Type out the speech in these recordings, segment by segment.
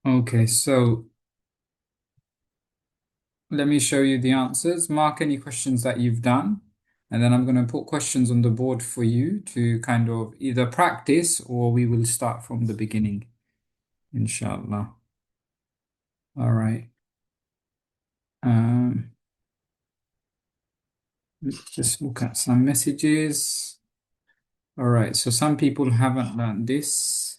Okay, so let me show you the answers. Mark any questions that you've done, and then I'm going to put questions on the board for you to kind of either practice or we will start from the beginning, inshallah. All right. Um, let's just look at some messages. All right, so some people haven't learned this.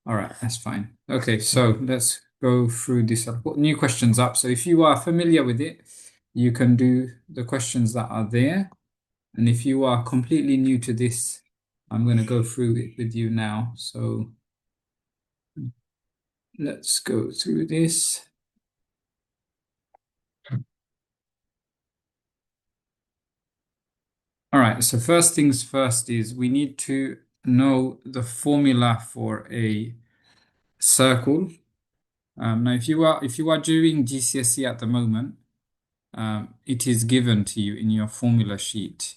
All right, that's fine. Okay, so let's go through this. I've put new questions up. So if you are familiar with it, you can do the questions that are there. And if you are completely new to this, I'm going to go through it with you now. So let's go through this. All right, so first things first is we need to know the formula for a circle. Now, if you are doing GCSE at the moment, it is given to you in your formula sheet.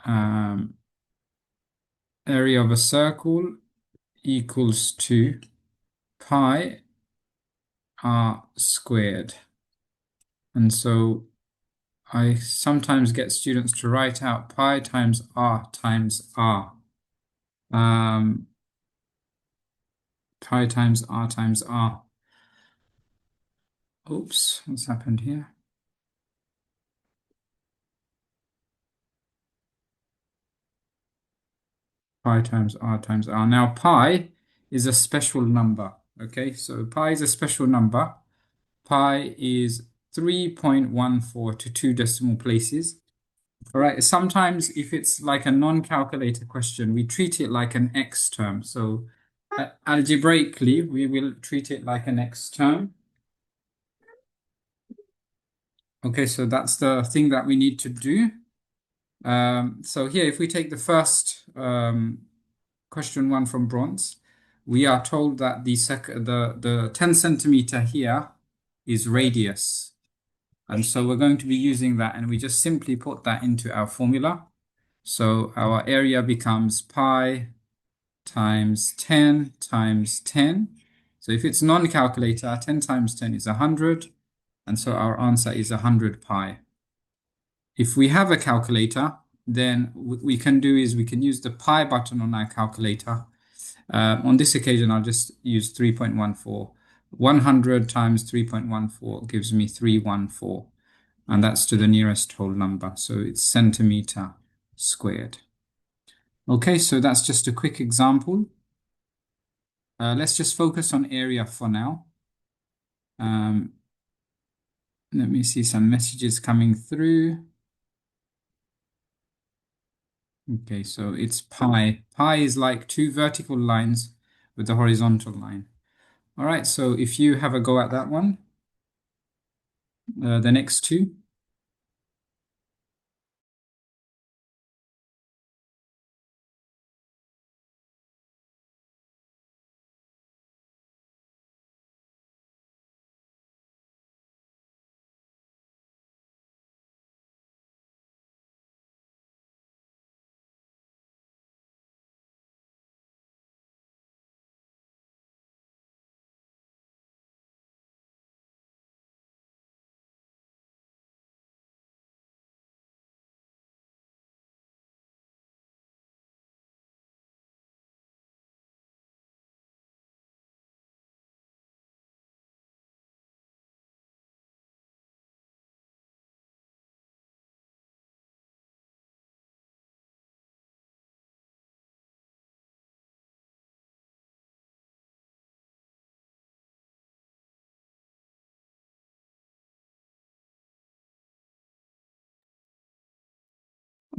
Um, area of a circle equals to pi r squared. And so I sometimes get students to write out pi times r times r. Um, pi times r times r. Oops, what's happened here? Pi times r times r. Now, pi is a special number. Okay, so pi is a special number. Pi is 3.14 to 2 decimal places. All right, sometimes if it's like a non-calculator question, we treat it like an x term. So algebraically, we will treat it like an x term. Okay, so that's the thing that we need to do. So here, if we take the first question one from Bronze, we are told that the 10 centimeter here is radius. And so we're going to be using that, and we just simply put that into our formula. So our area becomes pi times 10 times 10. So if it's non-calculator, 10 times 10 is 100. And so our answer is 100 pi. If we have a calculator, then what we can do is we can use the pi button on our calculator. On this occasion, I'll just use 3.14. 100 times 3.14 gives me 314. And that's to the nearest whole number. So it's centimeter squared. Okay, so that's just a quick example. Let's just focus on area for now. Um, let me see some messages coming through. Okay, so it's pi. Pi is like two vertical lines with a horizontal line. All right, so if you have a go at that one, the next two.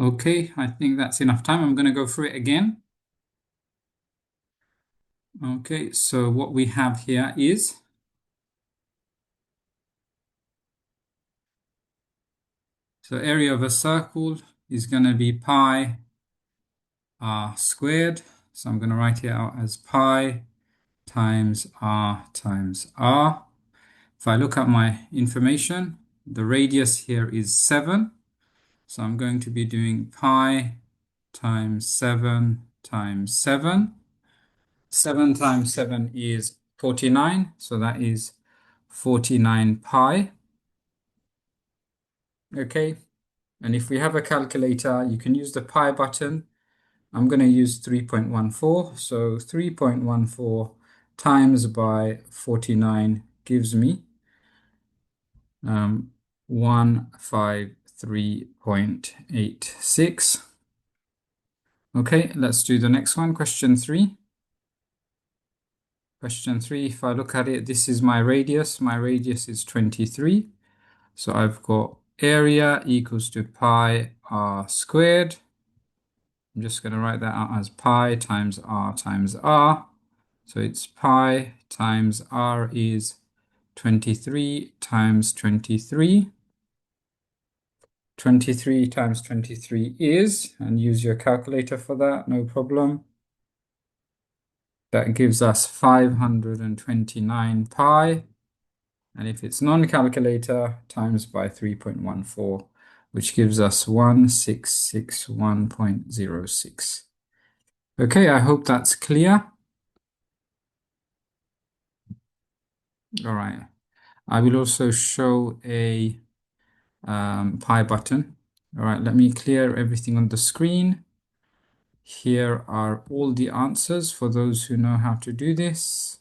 Okay, I think that's enough time. I'm going to go through it again. Okay, so what we have here is, so area of a circle is going to be pi r squared. So I'm going to write it out as pi times r times r. If I look at my information, the radius here is 7. So I'm going to be doing pi times 7 times 7. 7 times 7 is 49, so that is 49 pi. Okay, and if we have a calculator, you can use the pi button. I'm going to use 3.14, so 3.14 times by 49 gives me 153.86. Okay, let's do the next one, question 3. Question 3, if I look at it, this is my radius. My radius is 23. So I've got area equals to pi r squared. I'm just going to write that out as pi times r times r. So it's pi times r is 23 times 23. 23 times 23 is, and use your calculator for that, no problem. That gives us 529 pi. And if it's non-calculator, times by 3.14, which gives us 1661.06. Okay, I hope that's clear. All right. I will also show a pi button. All right, let me clear everything on the screen. Here are all the answers for those who know how to do this.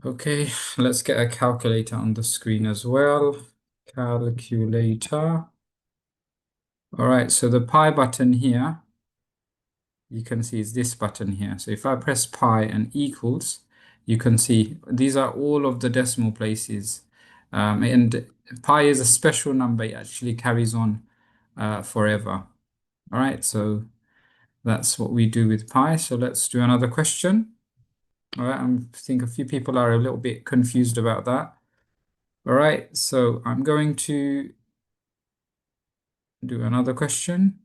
Okay, let's get a calculator on the screen as well. Calculator. All right, so the pi button here, you can see is this button here. So if I press pi and equals, you can see these are all of the decimal places. And pi is a special number. It actually carries on forever. All right, so that's what we do with pi. So let's do another question. All right, I think a few people are a little bit confused about that. All right, so I'm going to do another question.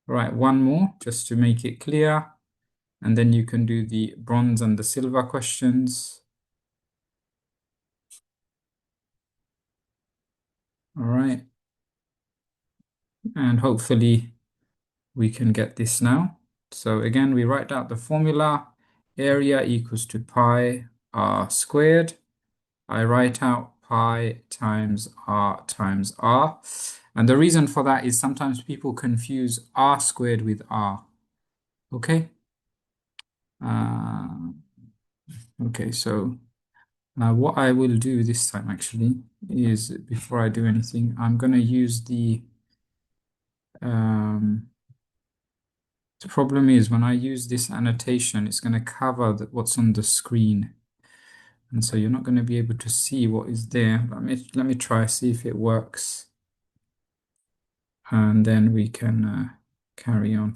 All right, one more just to make it clear. And then you can do the bronze and the silver questions. All right. And hopefully we can get this now. So again, we write out the formula. Area equals to pi r squared. I write out pi times r times r. And the reason for that is sometimes people confuse r squared with r. Okay? Okay, so now what I will do this time actually is before I do anything, I'm going to use the problem is when I use this annotation, it's going to cover what's on the screen. And so you're not going to be able to see what is there. Let me try, see if it works. And then we can carry on.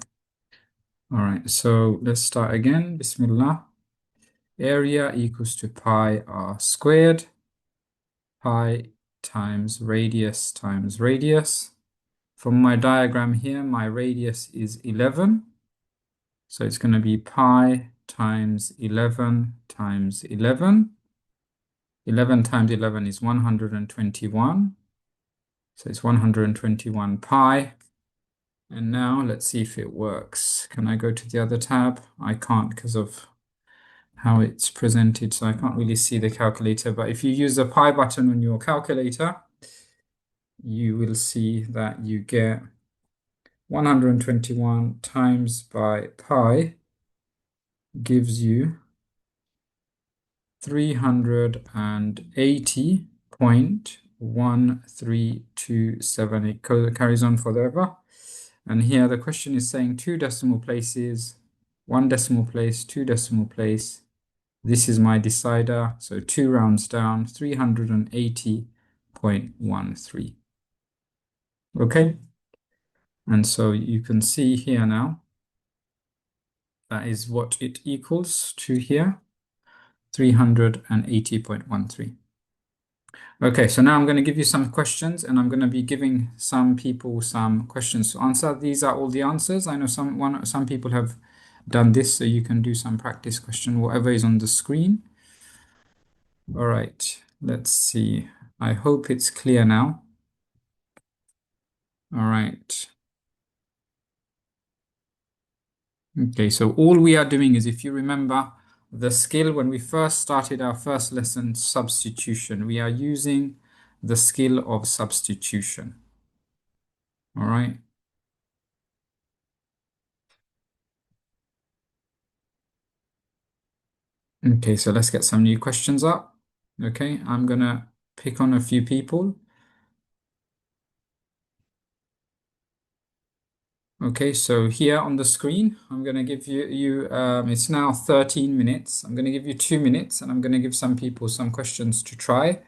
All right, so let's start again. Bismillah. Area equals to pi r squared. Pi times radius times radius. From my diagram here, my radius is 11. So it's going to be pi times 11 times 11. 11 times 11 is 121. So it's 121 pi. And now let's see if it works. Can I go to the other tab? I can't because of how it's presented, so I can't really see the calculator. But if you use the pi button on your calculator, you will see that you get 121 times by pi gives you 380.1327. It carries on forever. And here the question is saying 2 decimal places, 1 decimal place, 2 decimal place. This is my decider. So 2 rounds down, 380.13. Okay. And so you can see here now, that is what it equals to here, 380.13. Okay, so now I'm going to give you some questions and I'm going to be giving some people some questions to answer. These are all the answers. I know some people have done this, so you can do some practice question, whatever is on the screen. All right, let's see. I hope it's clear now. All right. Okay, so all we are doing is, if you remember the skill when we first started our first lesson, substitution, we are using the skill of substitution. All right. Okay, so let's get some new questions up. Okay, I'm gonna pick on a few people. Okay, so here on the screen, I'm gonna give it's now 13 minutes. I'm gonna give you 2 minutes and I'm gonna give some people some questions to try.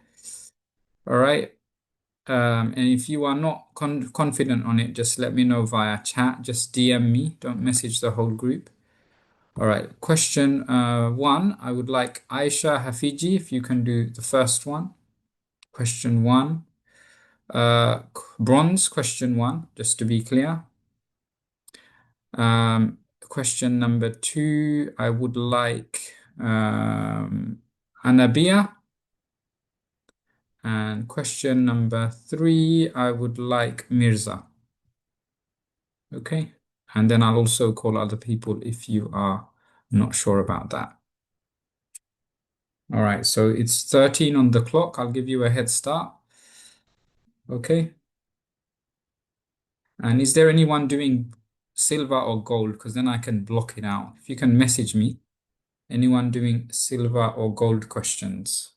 All right. And if you are not confident on it, just let me know via chat. Just DM me. Don't message the whole group. All right. Question one. I would like Aisha Hafiji, if you can do the first one. Question one. Bronze, question one, just to be clear. Question number two. I would like Anabia. And question number three. I would like Mirza. Okay. And then I'll also call other people if you are not sure about that. All right. So it's 13 on the clock. I'll give you a head start. Okay. And is there anyone doing silver or gold? Because then I can block it out. If you can message me, anyone doing silver or gold questions?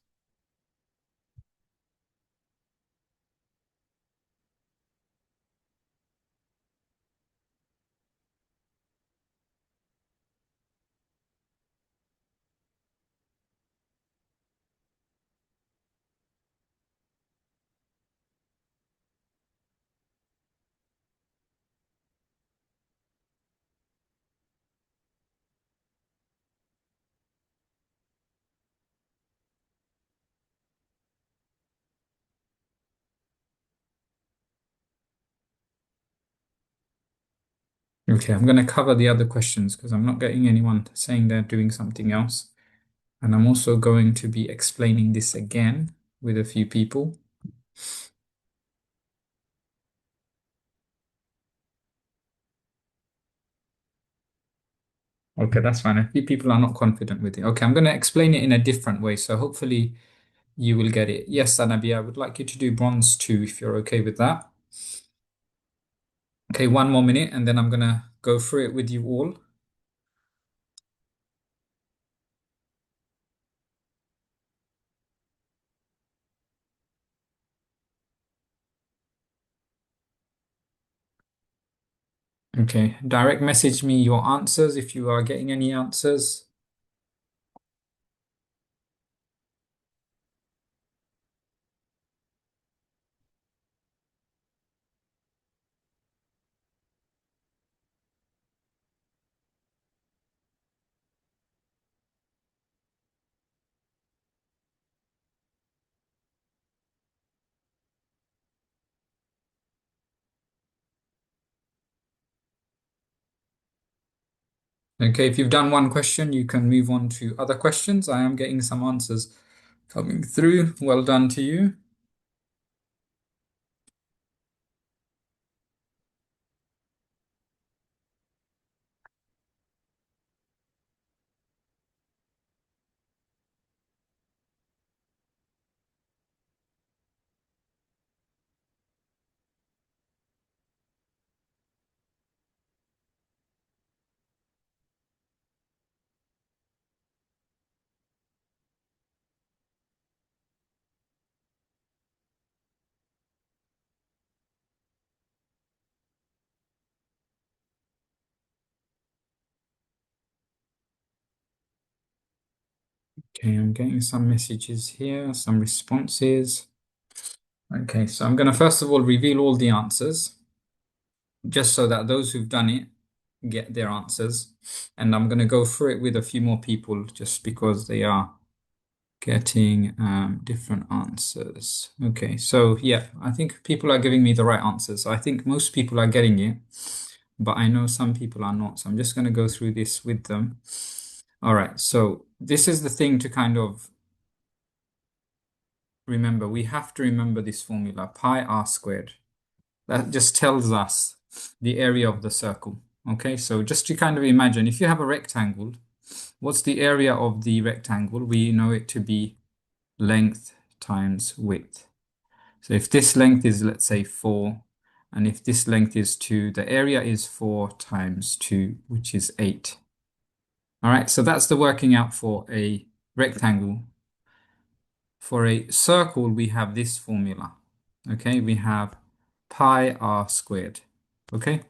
Okay, I'm going to cover the other questions because I'm not getting anyone saying they're doing something else. And I'm also going to be explaining this again with a few people. Okay, that's fine. A few people are not confident with it. Okay, I'm going to explain it in a different way. So hopefully you will get it. Yes, Anabi, I would like you to do bronze two if you're okay with that. Okay, 1 more minute and then I'm going to go through it with you all. Okay, direct message me your answers if you are getting any answers. Okay, if you've done one question, you can move on to other questions. I am getting some answers coming through. Well done to you. Okay, I'm getting some messages here, some responses. Okay, so I'm going to first of all reveal all the answers, just so that those who've done it get their answers. And I'm going to go through it with a few more people just because they are getting different answers. Okay, so yeah, I think people are giving me the right answers. I think most people are getting it, but I know some people are not. So I'm just going to go through this with them. All right, so this is the thing to kind of remember. We have to remember this formula, pi r squared. That just tells us the area of the circle. Okay, so just to kind of imagine, if you have a rectangle, what's the area of the rectangle? We know it to be length times width. So if this length is, let's say, 4, and if this length is 2, the area is 4 times 2, which is 8. All right, so that's the working out for a rectangle. For a circle, we have this formula. Okay, we have pi r squared. Okay,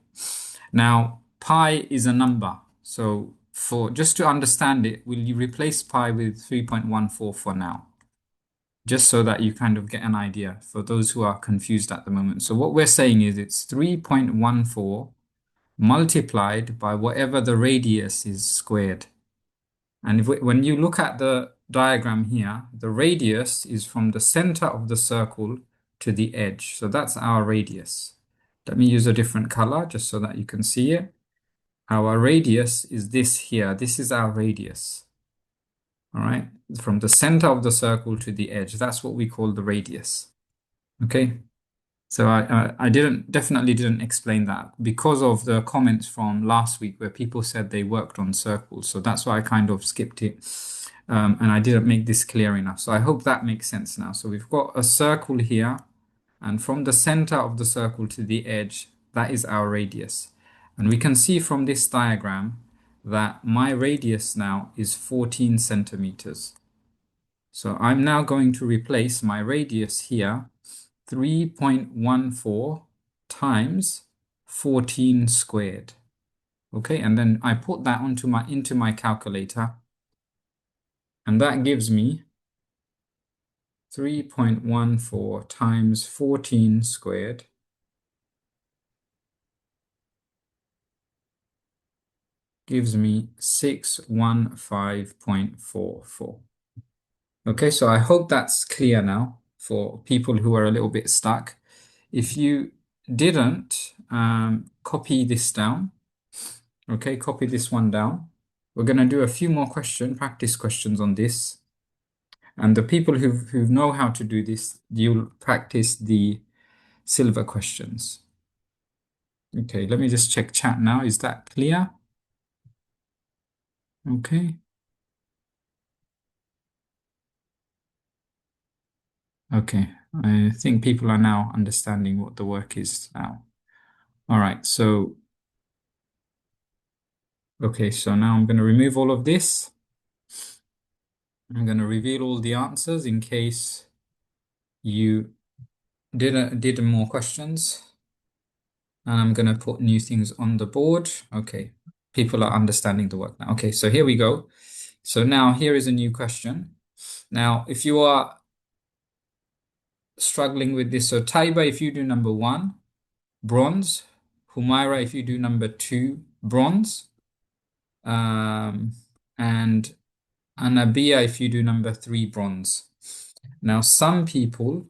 now pi is a number. So for just to understand it, will you replace pi with 3.14 for now? Just so that you kind of get an idea for those who are confused at the moment. So what we're saying is it's 3.14 multiplied by whatever the radius is squared. And when you look at the diagram here, the radius is from the center of the circle to the edge. So that's our radius. Let me use a different color just so that you can see it. Our radius is this here. This is our radius. All right. From the center of the circle to the edge. That's what we call the radius. Okay. So I definitely didn't explain that because of the comments from last week where people said they worked on circles. So that's why I kind of skipped it. And I didn't make this clear enough. So I hope that makes sense now. So we've got a circle here, and from the center of the circle to the edge, that is our radius. And we can see from this diagram that my radius now is 14 centimeters. So I'm now going to replace my radius here, 3.14 times 14 squared. Okay, and then I put that into my calculator, and that gives me 3.14 times 14 squared gives me 615.44. Okay, so I hope that's clear now for people who are a little bit stuck. If you didn't, copy this down. Okay, copy this one down. We're going to do a few more practice questions on this. And the people who know how to do this, you'll practice the silver questions. Okay, let me just check chat now. Is that clear? Okay. Okay. I think people are now understanding what the work is now. All right. So, okay. So now I'm going to remove all of this. I'm going to reveal all the answers in case you did more questions. And I'm going to put new things on the board. Okay. People are understanding the work now. Okay. So here we go. So now here is a new question. Now, if you are struggling with this, so Taiba, if you do number 1, bronze. Humaira, if you do number 2, bronze. And Anabia, if you do number 3, bronze. Now, some people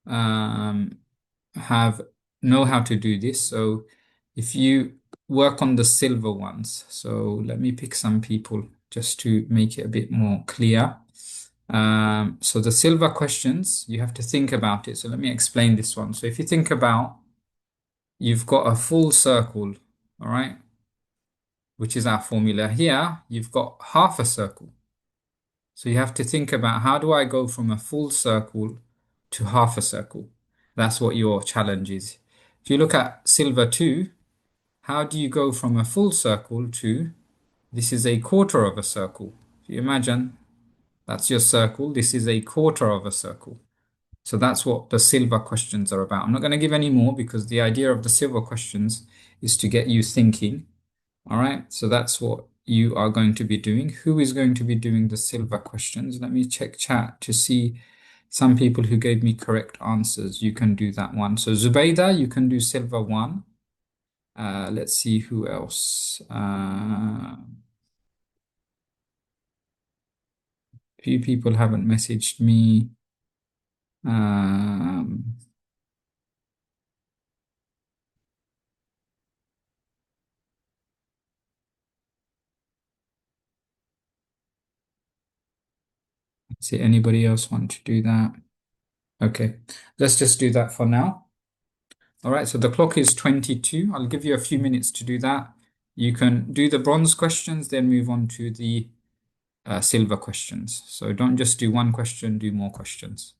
have know how to do this. So if you work on the silver ones, so let me pick some people just to make it a bit more clear. So the silver questions, you have to think about it. So let me explain this one. So if you think about, you've got a full circle, all right, which is our formula here. You've got half a circle. So you have to think about, how do I go from a full circle to half a circle? That's what your challenge is. If you look at silver 2, how do you go from a full circle to, this is a quarter of a circle. If you imagine, that's your circle. This is a quarter of a circle. So that's what the silver questions are about. I'm not going to give any more because the idea of the silver questions is to get you thinking. All right, so that's what you are going to be doing. Who is going to be doing the silver questions? Let me check chat to see some people who gave me correct answers. You can do that one. So Zubaida, you can do silver 1. Let's see who else. Few people haven't messaged me. Um, let's see, anybody else want to do that? Okay, let's just do that for now. All right, so the clock is 22. I'll give you a few minutes to do that. You can do the bronze questions, then move on to the silver questions. So don't just do one question, do more questions.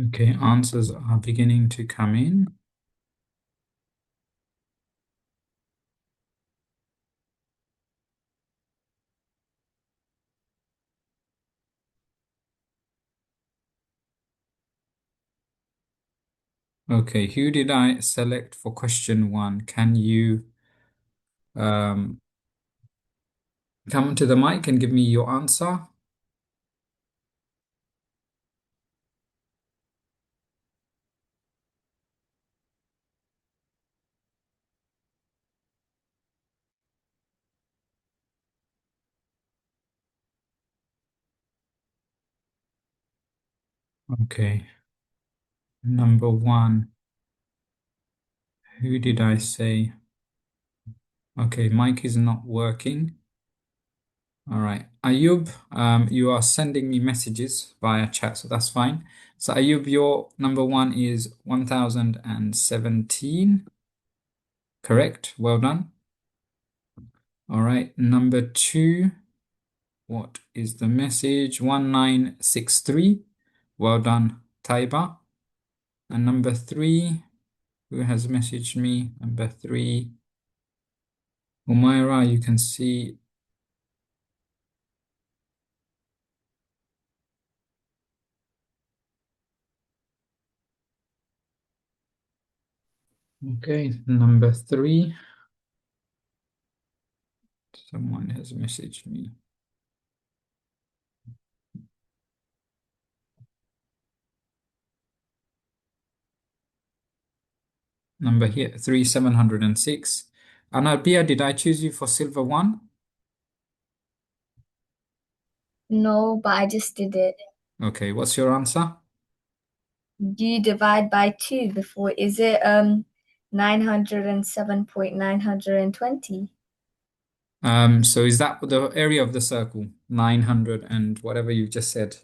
Okay, answers are beginning to come in. Okay, who did I select for question one? Can you um, come to the mic and give me your answer? Okay, number one, who did I say? Okay, mic is not working. All right, Ayub, you are sending me messages via chat, so that's fine. So Ayub, your number one is 1017, correct? Well done. All right, number two, what is the message? 1963. Well done, Taiba. And number three, who has messaged me? Number three, Umaira, you can see. Okay, number three, someone has messaged me. Number here, 3706. Anabia, did I choose you for silver one? No, but I just did it. Okay, what's your answer? Do you divide by two before? Is it 907.920? So is that the area of the circle? 900 and whatever you just said.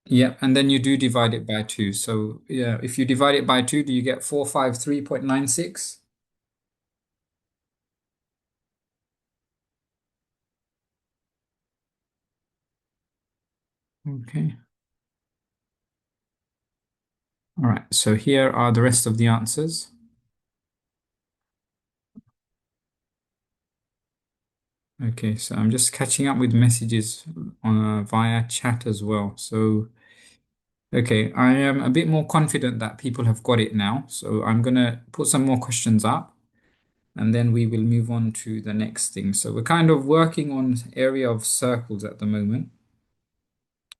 Yeah, and then you do divide it by two. So yeah, if you divide it by two, do you get 453.96? Okay. All right. So here are the rest of the answers. Okay, so I'm just catching up with messages via chat as well. So, okay, I am a bit more confident that people have got it now. So I'm gonna put some more questions up and then we will move on to the next thing. So we're kind of working on area of circles at the moment.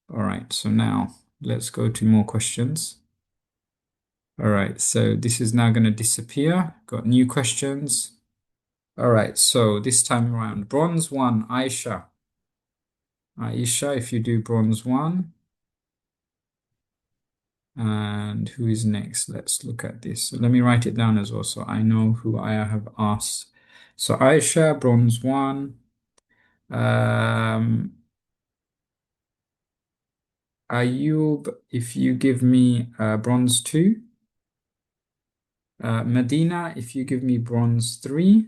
All right, so now let's go to more questions. All right, so this is now going to disappear. Got new questions. All right, so this time around, bronze one, Aisha. Aisha, if you do bronze one. And who is next? Let's look at this. So let me write it down as well so I know who I have asked. So Aisha, bronze one. Um, Ayub, if you give me bronze two. Medina, if you give me bronze three.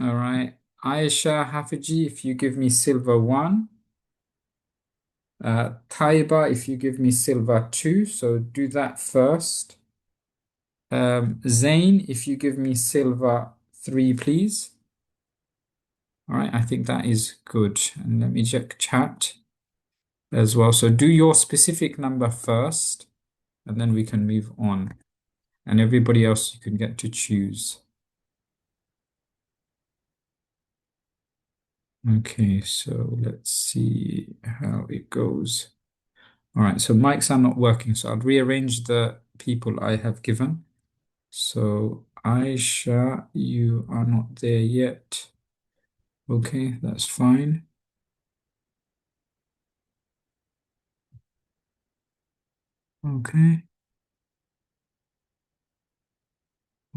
All right. Aisha Hafiji, if you give me silver one. Taiba, if you give me silver two. So do that first. Zain, if you give me silver three, please. All right, I think that is good. And let me check chat as well. So do your specific number first, and then we can move on. And everybody else you can get to choose. Okay, so let's see how it goes. All right, so mics are not working, so I'll rearrange the people I have given. So Aisha, you are not there yet. Okay, that's fine. Okay,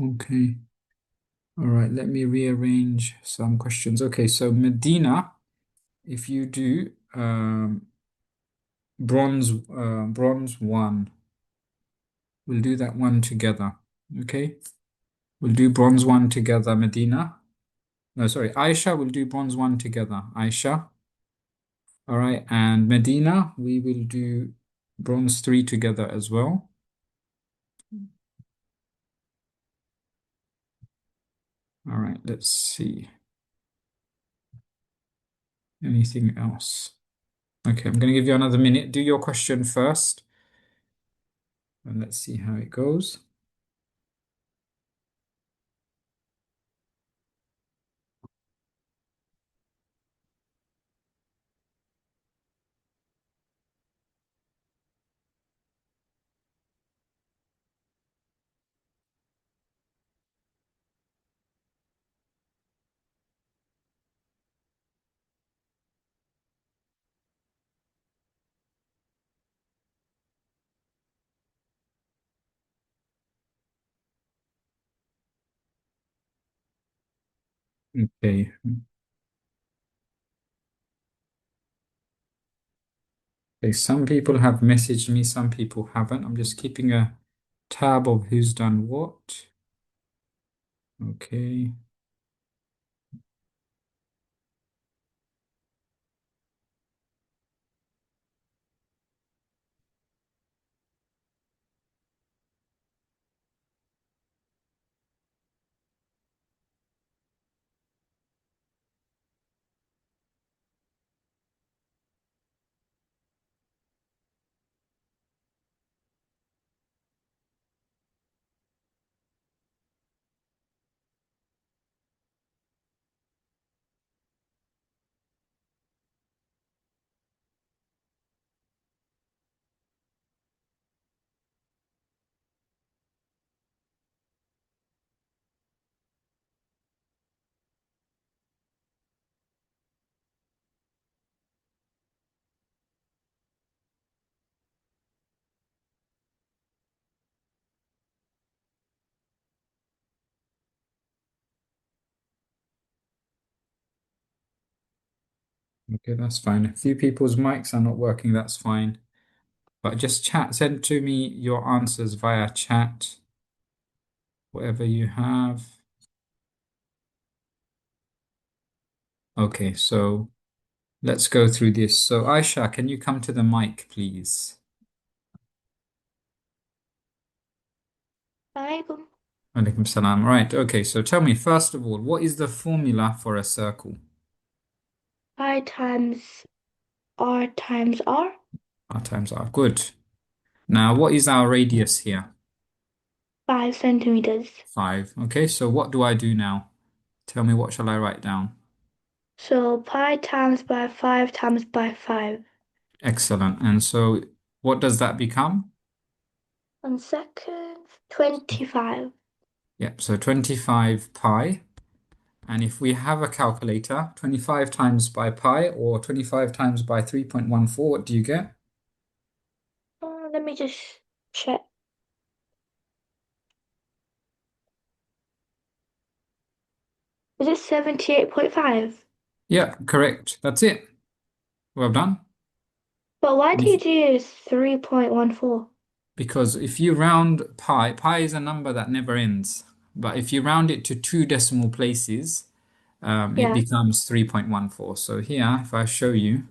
okay. All right, let me rearrange some questions. Okay, so Medina, if you do bronze one, we'll do that one together. Okay, we'll do bronze one together, Medina. No, sorry, Aisha, we'll do bronze one together. Aisha. All right, and Medina, we will do bronze three together as well. All right, let's see. Anything else? Okay, I'm going to give you another minute. Do your question first, and let's see how it goes. Okay. Okay, some people have messaged me, some people haven't. I'm just keeping a tab of who's done what. Okay. Okay, that's fine. A few people's mics are not working, that's fine. But just chat, send to me your answers via chat, whatever you have. Okay, so let's go through this. So Aisha, can you come to the mic, please? Alaikum. Alaikum salam. Right, okay, so tell me, first of all, what is the formula for a circle? I times R times R. R times R. Good. Now, what is our radius here? 5 centimeters. 5. Okay, so what do I do now? Tell me, what shall I write down? So pi times by 5 times by 5. Excellent. And so what does that become? One second. 25. Yep, so 25 pi. And if we have a calculator, 25 times by pi or 25 times by 3.14, what do you get? Let me just check. Is it 78.5? Yeah, correct. That's it. Well done. But why And do you do 3.14? because if you round pi, pi is a number that never ends. But if you round it to two decimal places, it Yeah. becomes 3.14. So here, if I show you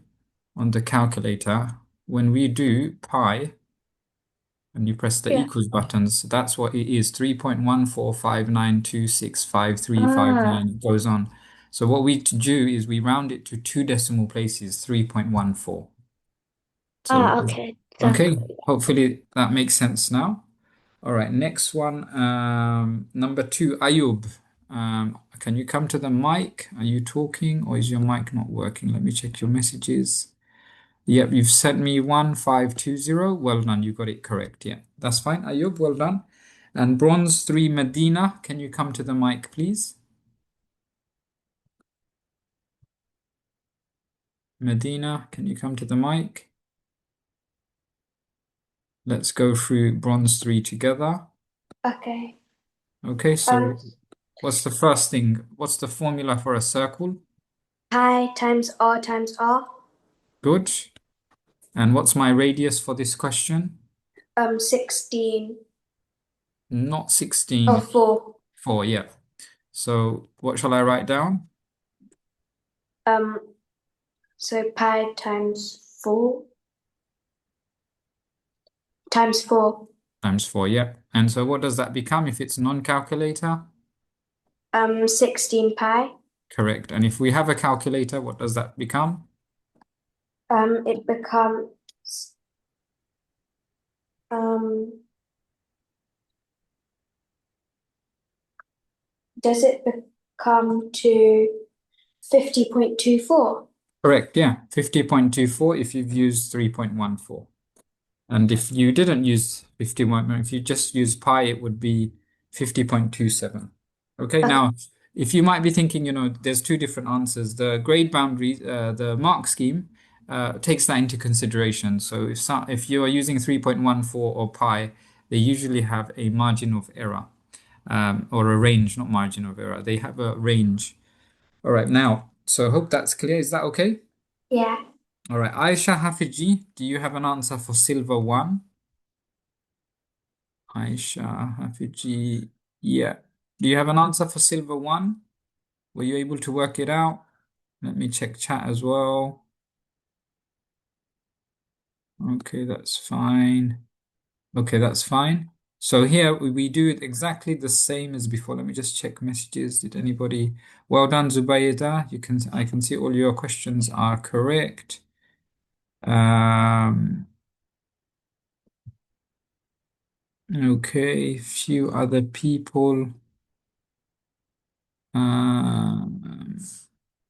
on the calculator, when we do pi and you press the Yeah. equals buttons, that's what it is, 3.14592653359. Ah. It goes on. So what we do is we round it to two decimal places, 3.14. So, Okay. okay, Exactly. hopefully that makes sense now. All right, next one, number two, Ayub. Can you come to the mic? Are you talking or is your mic not working? Let me check your messages. Yep, you've sent me 1520. Well done, you got it correct. Yeah, that's fine. Ayub, well done. And bronze three, Medina. Can you come to the mic, please? Medina, can you come to the mic? Let's go through bronze three together. Okay. Okay, Um, so what's the first thing? What's the formula for a circle? pi times r times r. Good. And what's my radius for this question? 16. Not Oh, 16, 4. 4, yeah. So what shall I write down? Um, so pi times 4 times 4. Times 4, yeah. And so what does that become if it's non-calculator? 16 pi. Correct. And if we have a calculator, what does that become? It becomes um does it become to 50.24? Correct, yeah. 50.24 if you've used 3.14. And if you didn't use 51, if you just use pi, it would be 50.27. Okay, Okay. now, if you might be thinking, there's two different answers. The grade boundary, the mark scheme, takes that into consideration. So if you are using 3.14 or pi, they usually have a margin of error, or a range, not margin of error. They have a range. All right, now, so I hope that's clear. Is that okay? Yeah. All right, Aisha Hafiji, do you have an answer for silver one? Aisha Hafiji, yeah. Do you have an answer for silver one? Were you able to work it out? Let me check chat as well. Okay, that's fine. Okay, that's fine. So here we do it exactly the same as before. Let me just check messages. Did anybody? Well done, Zubaydah. I can see all your questions are correct. Um, okay, few other people. Um,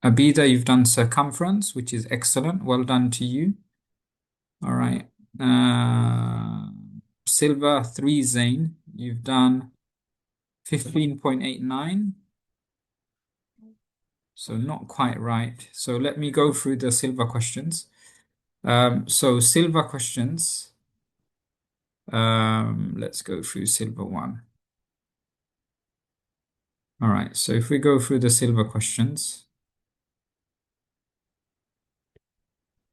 Abida, you've done circumference, which is excellent. Well done to you. All right. Uh, Silver 3 Zane, you've done 15.89. So not quite right. So let me go through the silver questions. So silver questions. Let's go through silver one. All right. So if we go through the silver questions.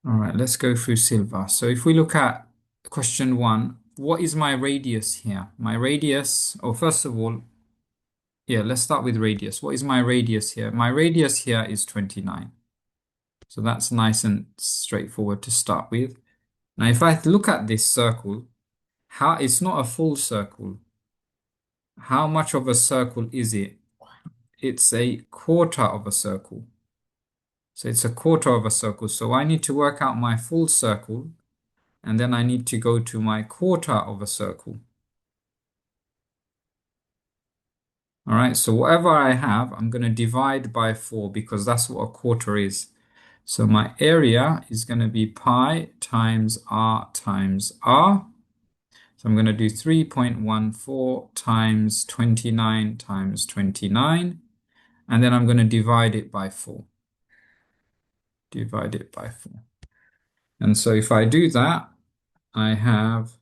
All right, let's go through silver. So if we look at question one, what is my radius here? My radius, oh, first of all, yeah, let's start with radius. What is my radius here? My radius here is 29. So that's nice and straightforward to start with. Now, if I look at this circle, it's not a full circle. How much of a circle is it? It's a quarter of a circle. So it's a quarter of a circle. So I need to work out my full circle, and then I need to go to my quarter of a circle. All right, so whatever I have, I'm going to divide by 4 because that's what a quarter is. So my area is going to be pi times r times r. So So I'm going to do 3.14 times 29 times 29. And then I'm going to divide it by 4. Divide it by 4. And so if I do that, I have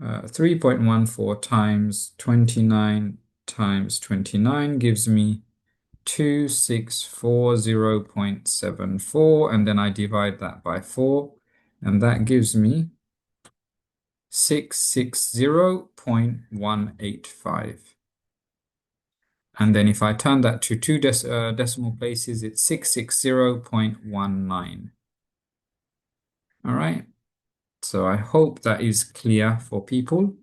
3.14 times 29 times 29 gives me 2640.74, and then I divide that by 4, and that gives me 660.185. And then if I turn that to two decimal places, it's 660.19. All right. So I hope that is clear for people.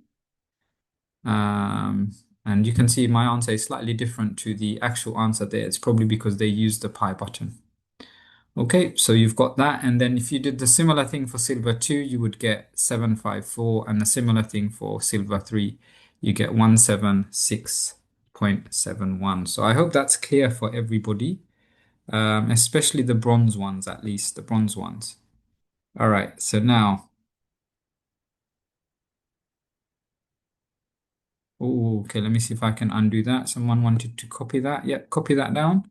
And you can see my answer is slightly different to the actual answer there. It's probably because they used the pi button. Okay, so you've got that. And then if you did the similar thing for silver 2, you would get 754. And a similar thing for silver 3, you get 176.71. So I hope that's clear for everybody, especially the bronze ones, at least the bronze ones. All right, so now, oh, okay, let me see if I can undo that. Someone wanted to copy that. Yeah, copy that down.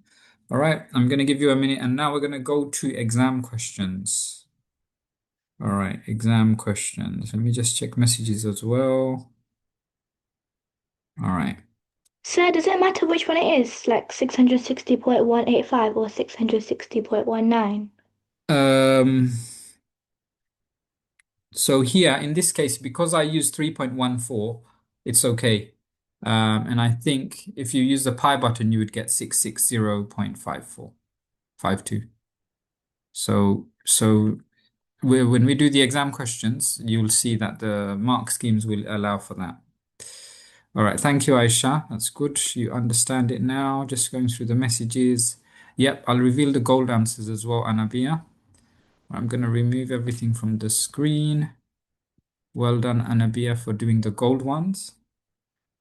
All right, I'm going to give you a minute, and now we're going to go to exam questions. All right, exam questions. Let me just check messages as well. All right. Sir, does it matter which one it is? Like 660.185 or 660.19? So here, in this case, because I use 3.14, it's okay. And I think if you use the pi button, you would get 660.5452. So when we do the exam questions, you'll see that the mark schemes will allow for that. All right, thank you, Aisha. That's good. You understand it now. Just going through the messages. Yep, I'll reveal the gold answers as well, Anabia. I'm going to remove everything from the screen. Well done, Anabia, for doing the gold ones.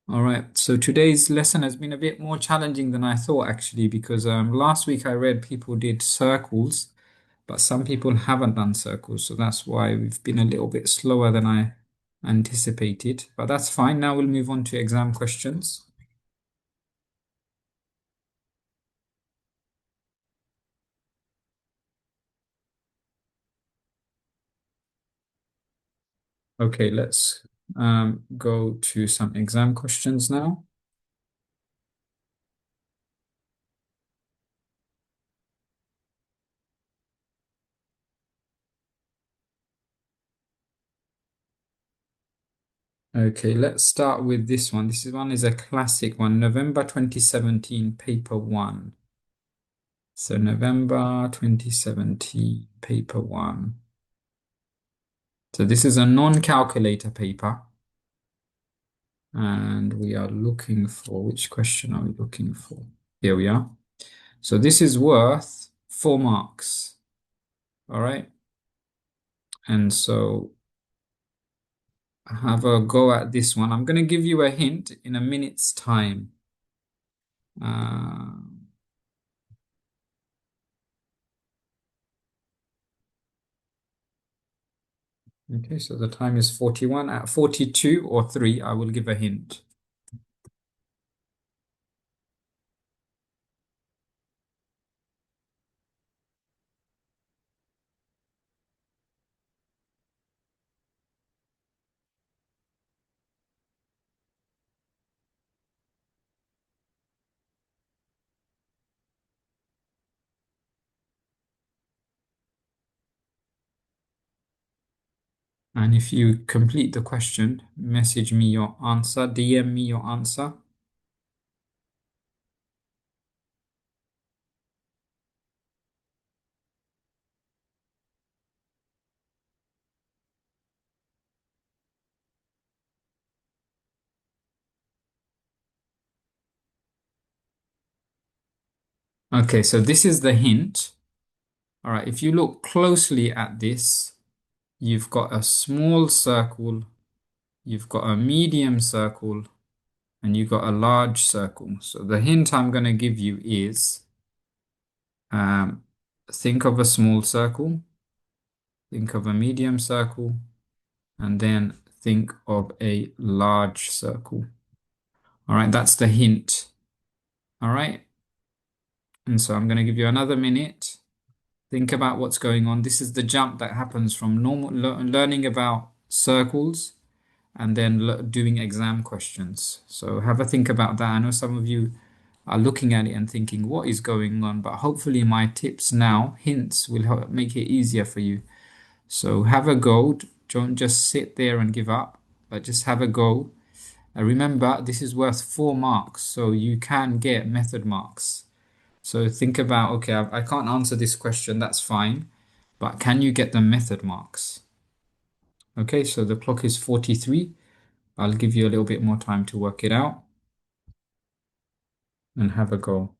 All right, so today's lesson has been a bit more challenging than I thought, actually, because last week I read people did circles, but some people haven't done circles, so that's why we've been a little bit slower than I anticipated. But that's fine. Now we'll move on to exam questions. Okay, let's go to some exam questions now. Okay, let's start with this one. This one is a classic one, November 2017, paper 1. So November 2017, paper 1. So this is a non-calculator paper. And we are looking for, which question are we looking for? Here we are. So this is worth 4 marks. All right. And so have a go at this one. I'm going to give you a hint in a minute's time. Okay, so the time is 41. At 42 or 3, I will give a hint. And if you complete the question, message me your answer, DM me your answer. Okay, so this is the hint. All right, if you look closely at this, you've got a small circle, you've got a medium circle, and you've got a large circle. So the hint I'm going to give you is think of a small circle, think of a medium circle, and then think of a large circle. All right, that's the hint. All right. And so I'm going to give you another minute. Think about what's going on. This is the jump that happens from learning about circles and then doing exam questions. So have a think about that. I know some of you are looking at it and thinking, what is going on? But hopefully my tips now, hints, will help make it easier for you. So have a go. Don't just sit there and give up, but just have a go. Remember, this is worth 4 marks, so you can get method marks. So think about, okay, I can't answer this question, that's fine, but can you get the method marks? Okay, so the clock is 43. I'll give you a little bit more time to work it out and have a go.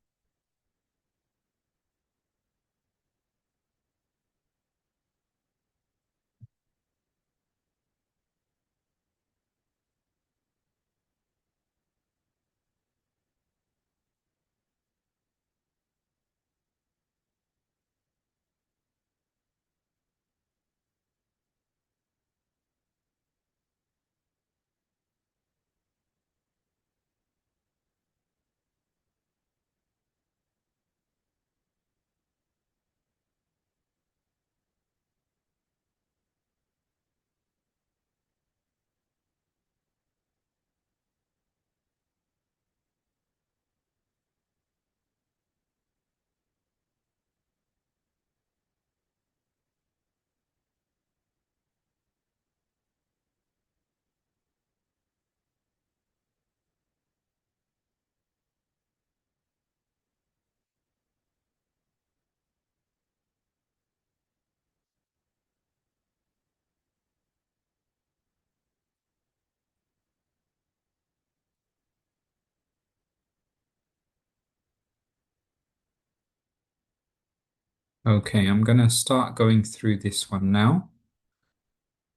Okay, I'm gonna start going through this one now.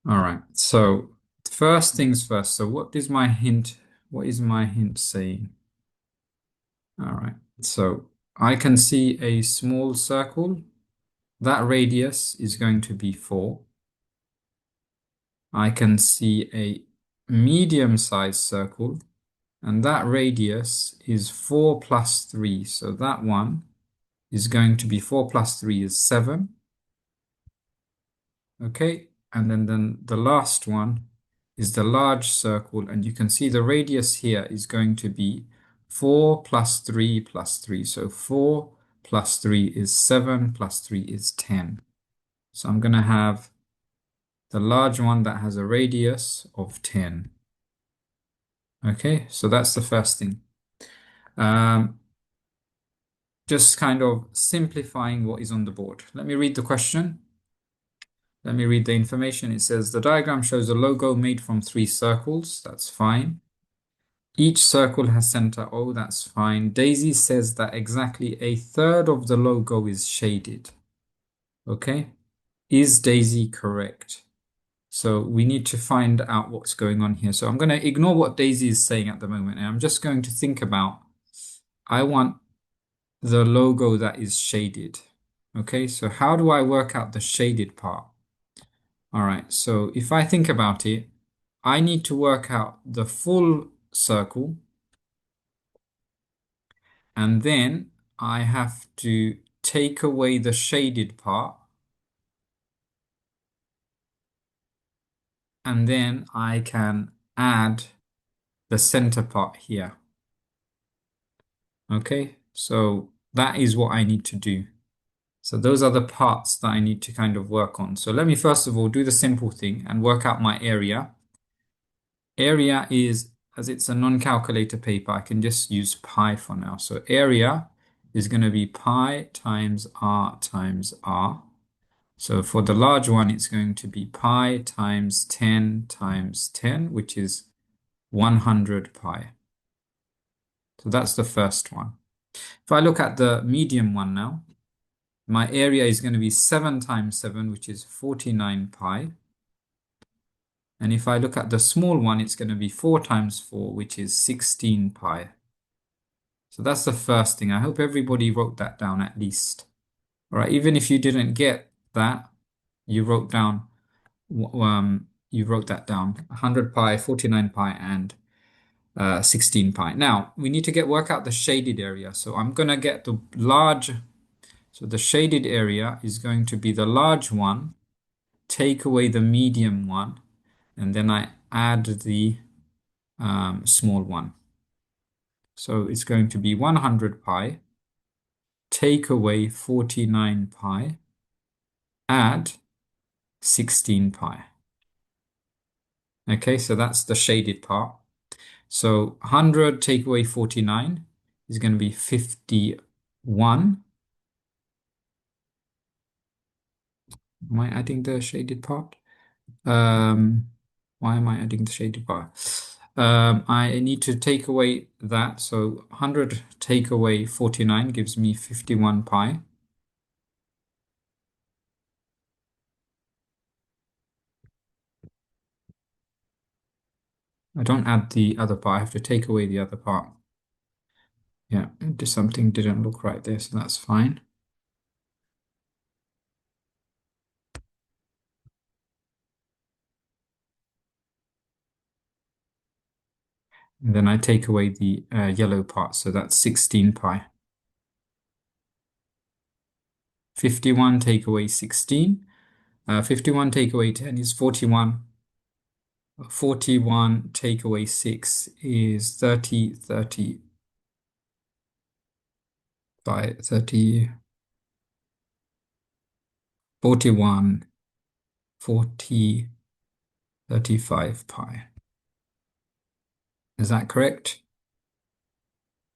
All right, so first things first. So what is my hint saying? All right, so I can see a small circle. That radius is going to be 4. I can see a medium-sized circle, and that radius is 4 plus 3. So that one is going to be 4 plus 3 is 7. Okay, and then the last one is the large circle, and you can see the radius here is going to be 4 plus 3 plus 3. So 4 plus 3 is 7 plus 3 is 10. So I'm going to have the large one that has a radius of 10. Okay, so that's the first thing. Just kind of simplifying what is on the board. Let me read the question. Let me read the information. It says the diagram shows a logo made from 3 circles. That's fine. Each circle has center O. That's fine. Daisy says that exactly a third of the logo is shaded. Okay. Is Daisy correct? So we need to find out what's going on here. So I'm going to ignore what Daisy is saying at the moment, and I'm just going to think about, I want the logo that is shaded. Okay, so how do I work out the shaded part? All right, so if I think about it, I need to work out the full circle, and then I have to take away the shaded part, and then I can add the center part here. Okay, so that is what I need to do. So those are the parts that I need to kind of work on. So let me first of all do the simple thing and work out my area. Area is, as it's a non-calculator paper, I can just use pi for now. So area is going to be pi times r times r. So for the large one, it's going to be pi times 10 times 10, which is 100 pi. So that's the first one. If I look at the medium one now, my area is going to be 7 times 7, which is 49 pi. And if I look at the small one, it's going to be 4 times 4, which is 16 pi. So that's the first thing. I hope everybody wrote that down at least. All right, even if you didn't get that, you wrote down you wrote that down. 100 pi, 49 pi, and 16 pi. Now, we need to work out the shaded area. So I'm going to get the large, so the shaded area is going to be the large one, take away the medium one, and then I add the small one. So it's going to be 100 pi, take away 49 pi, add 16 pi. Okay, so that's the shaded part. So 100 take away 49 is going to be 51. Am I adding the shaded part? Why am I adding the shaded part? I need to take away that. So 100 take away 49 gives me 51 pi. I don't add the other part. I have to take away the other part. Yeah, something didn't look right there, so that's fine. And then I take away the yellow part, so that's 16 pi. 51 take away 16. 51 take away 10 is 41. 41 take away 6 is 30, 30 by 30, 41, 40, 35 pi. Is that correct?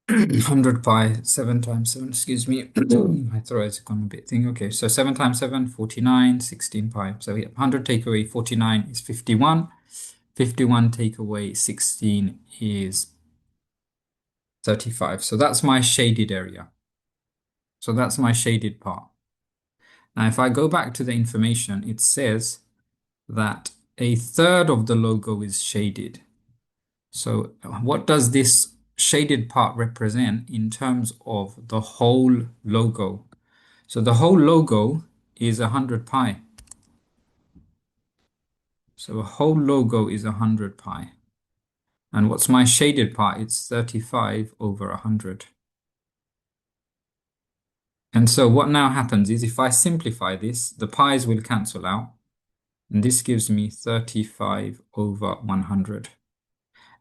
100 pi, 7 times 7, excuse me. My throat has gone a bit thing. Okay, so 7 times 7, 49, 16 pi. So yeah, 100 take away 49 is 51. 51 take away 16 is 35. So that's my shaded area. So that's my shaded part. Now, if I go back to the information, it says that a third of the logo is shaded. So what does this shaded part represent in terms of the whole logo? So the whole logo is 100 pi. So a whole logo is 100 pi. And what's my shaded part? It's 35 over 100. And so what now happens is if I simplify this, the pi's will cancel out. And this gives me 35 over 100.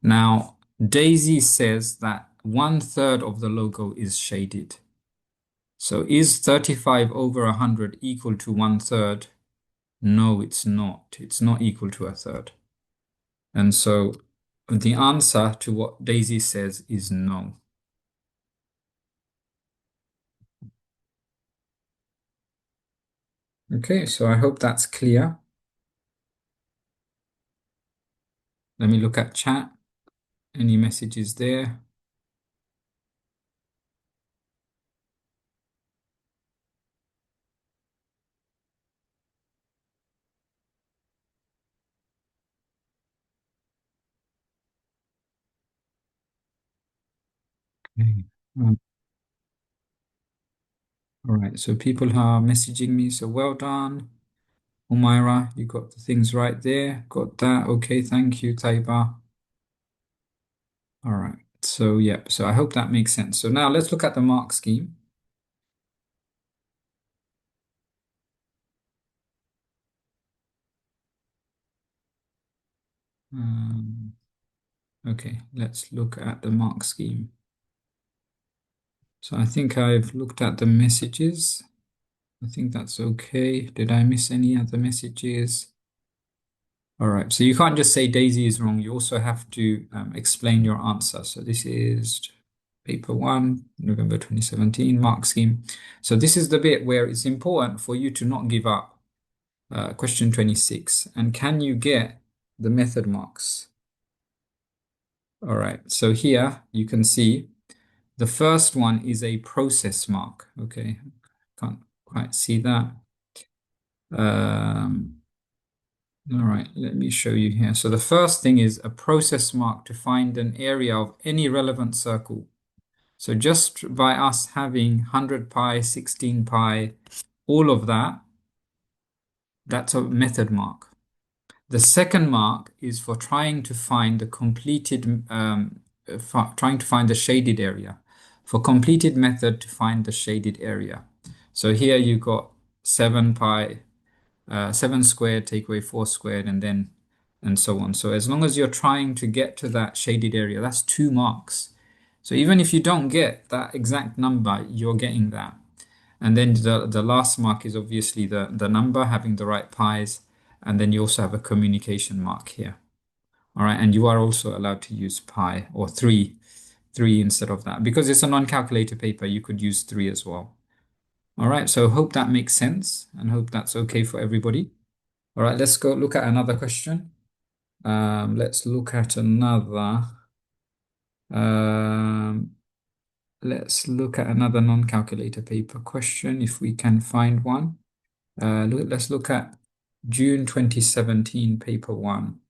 Now, Daisy says that 1/3 of the logo is shaded. So is 35 over 100 equal to 1/3? No, it's not. It's not equal to 1/3. And so the answer to what Daisy says is no. Okay, so I hope that's clear. Let me look at chat. Any messages there? Okay. All right, so people are messaging me, so well done. Umaira, you got the things right there. Got that. Okay, thank you, Taiba. All right, so yeah, so I hope that makes sense. So now let's look at the mark scheme. Okay, let's look at the mark scheme. So I think I've looked at the messages. I think that's okay. Did I miss any other messages? All right, so you can't just say Daisy is wrong. You also have to explain your answer. So this is paper 1, November 2017, mark scheme. So this is the bit where it's important for you to not give up. Question 26. And can you get the method marks? All right, so here you can see the first one is a process mark. Okay, can't quite see that. All right, let me show you here. So the first thing is a process mark to find an area of any relevant circle. So just by us having 100 pi, 16 pi, all of that, that's a method mark. The second mark is for trying to find the completed, trying to find the shaded area. For completed method to find the shaded area. So here you got 7 pi, 7 squared, take away 4 squared, and so on. So as long as you're trying to get to that shaded area, that's 2 marks. So even if you don't get that exact number, you're getting that. And then the last mark is obviously the number, having the right pi's. And then you also have a communication mark here. All right, and you are also allowed to use pi or 3 instead of that. Because it's a non-calculator paper, you could use 3 as well. All right, so hope that makes sense and hope that's okay for everybody. All right, let's go look at another question. Let's look at another. Let's look at another non-calculator paper question if we can find one. Let's look at June 2017, paper 1.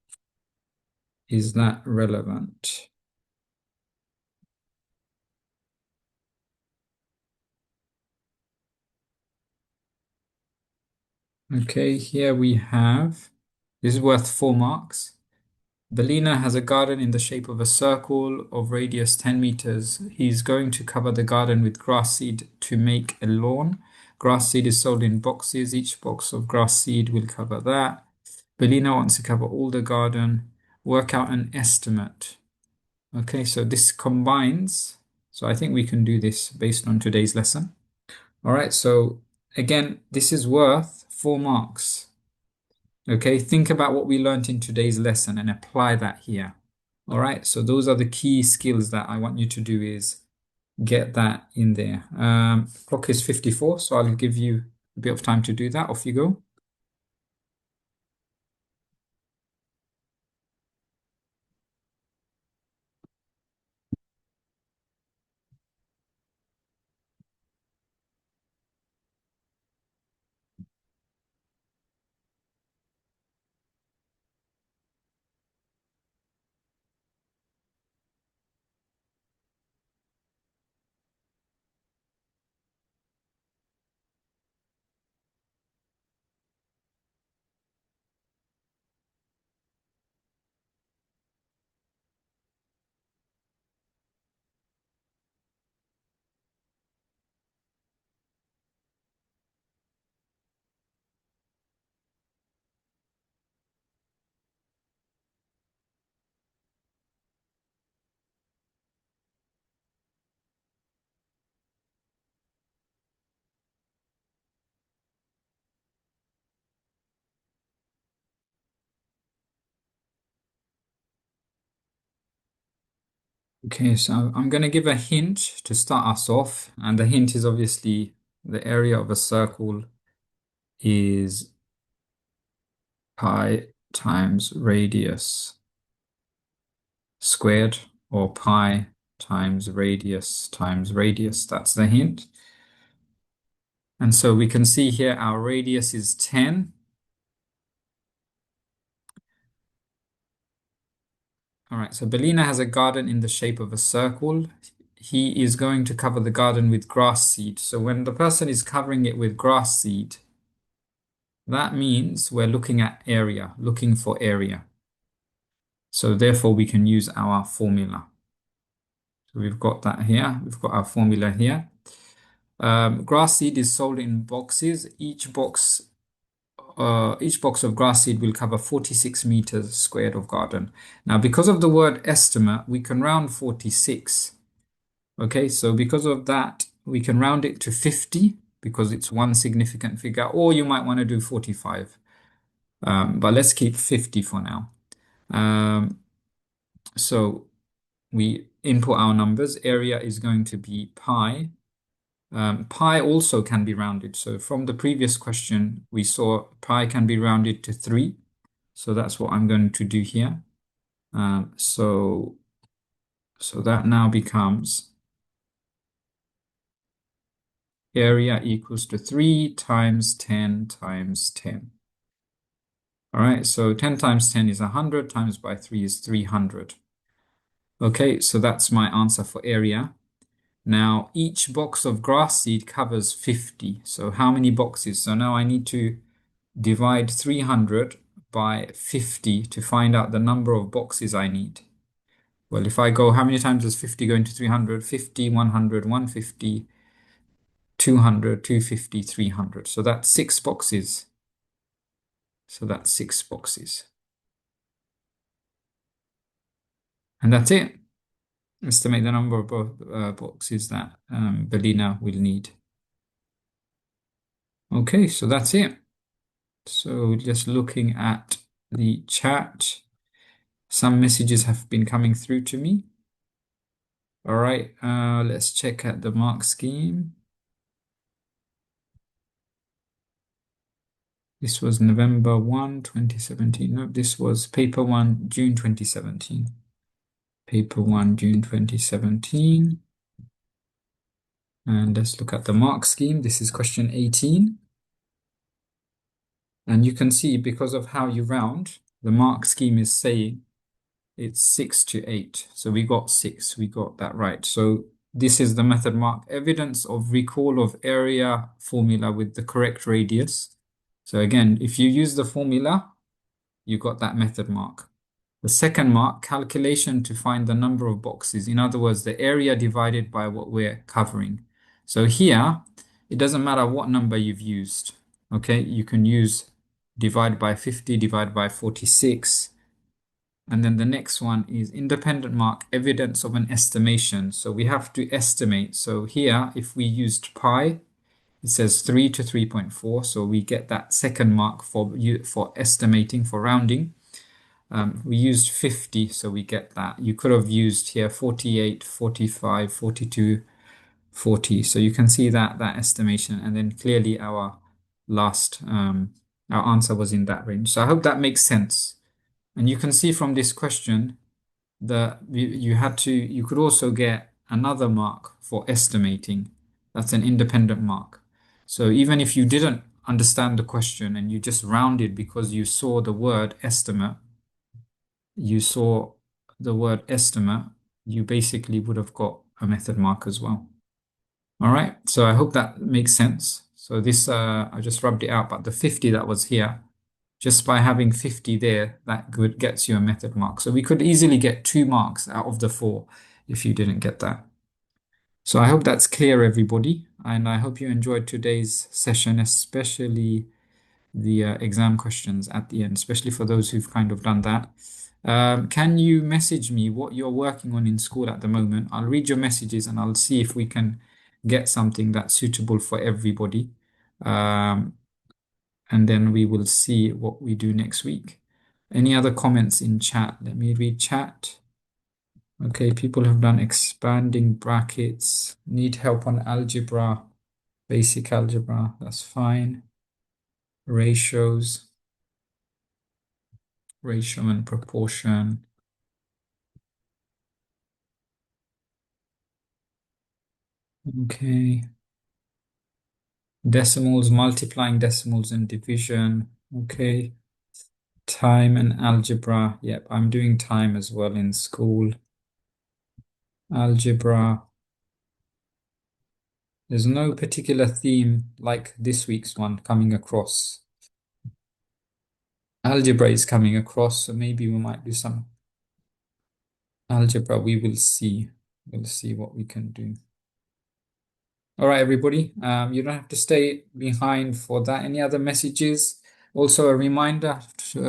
Is that relevant? Okay, here we have, this is worth 4 marks. Belina has a garden in the shape of a circle of radius 10 meters. He's going to cover the garden with grass seed to make a lawn. Grass seed is sold in boxes. Each box of grass seed will cover that. Belina wants to cover all the garden. Work out an estimate. Okay, so this combines. So I think we can do this based on today's lesson. All right, so again, this is worth 4 marks. Okay, think about what we learned in today's lesson and apply that here. All right, so those are the key skills that I want you to do is get that in there. Clock is 54, so I'll give you a bit of time to do that. Off you go. Okay, so I'm going to give a hint to start us off, and the hint is obviously the area of a circle is pi times radius squared, or pi times radius. That's the hint. And so we can see here our radius is 10. All right, so Belina has a garden in the shape of a circle. He is going to cover the garden with grass seed. So when the person is covering it with grass seed, that means we're looking at area, looking for area. So therefore we can use our formula. So we've got that here. We've got our formula here. Grass seed is sold in boxes. Each box of grass seed will cover 46 meters squared of garden. Now, because of the word estimate, we can round 46. Okay, so because of that, we can round it to 50 because it's one significant figure, or you might want to do 45. But let's keep 50 for now. So we input our numbers. Area is going to be pi. Pi also can be rounded. So from the previous question, we saw pi can be rounded to 3. So that's what I'm going to do here. So that now becomes area equals to 3 times 10 times 10. All right, so 10 times 10 is 100, times by 3 is 300. Okay, so that's my answer for area. Now, each box of grass seed covers 50. So how many boxes? So now I need to divide 300 by 50 to find out the number of boxes I need. Well, if I go, how many times does 50 go into 300? 50, 100, 150, 200, 250, 300. So that's 6 boxes. So that's 6 boxes. And that's it. Estimate the number of boxes that Belina will need. Okay, so that's it. So just looking at the chat, some messages have been coming through to me. All right, let's check out the mark scheme. This was November 1, 2017. No, this was paper 1, June 2017. Paper 1, June 2017. And let's look at the mark scheme. This is question 18. And you can see because of how you round, the mark scheme is saying it's 6 to 8. So we got 6. We got that right. So this is the method mark. Evidence of recall of area formula with the correct radius. So again, if you use the formula, you got that method mark. The second mark, calculation to find the number of boxes. In other words, the area divided by what we're covering. So here, it doesn't matter what number you've used. Okay, you can use divide by 50, divide by 46. And then the next one is independent mark, evidence of an estimation. So we have to estimate. So here, if we used pi, it says 3 to 3.4. So we get that second mark for estimating, for rounding. We used 50, so we get that. You could have used here 48, 45, 42, 40. So you can see that estimation. And then clearly our last, our answer was in that range. So I hope that makes sense. And you can see from this question that you could also get another mark for estimating. That's an independent mark. So even if you didn't understand the question and you just rounded because you saw the word estimate, you basically would have got a method mark as well. All right, so I hope that makes sense. So this, I just rubbed it out, but the 50 that was here, just by having 50 there, that gets you a method mark. So we could easily get 2 marks out of the 4 if you didn't get that. So I hope that's clear, everybody. And I hope you enjoyed today's session, especially the exam questions at the end, especially for those who've kind of done that. Can you message me what you're working on in school at the moment? I'll read your messages and I'll see if we can get something that's suitable for everybody. And then we will see what we do next week. Any other comments in chat? Let me read chat. Okay, people have done expanding brackets, need help on algebra, basic algebra, that's fine. Ratios, ratio and proportion. Okay. Decimals, multiplying decimals and division. Okay. Time and algebra. Yep, I'm doing time as well in school. Algebra. There's no particular theme like this week's one coming across. Algebra is coming across, so maybe we might do some algebra. We will see. We'll see what we can do. All right, everybody. You don't have to stay behind for that. Any other messages? Also, a reminder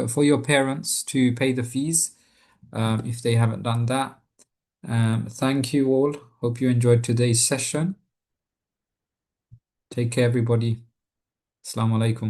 for your parents to pay the fees if they haven't done that. Thank you all. Hope you enjoyed today's session. Take care, everybody. Assalamu alaikum.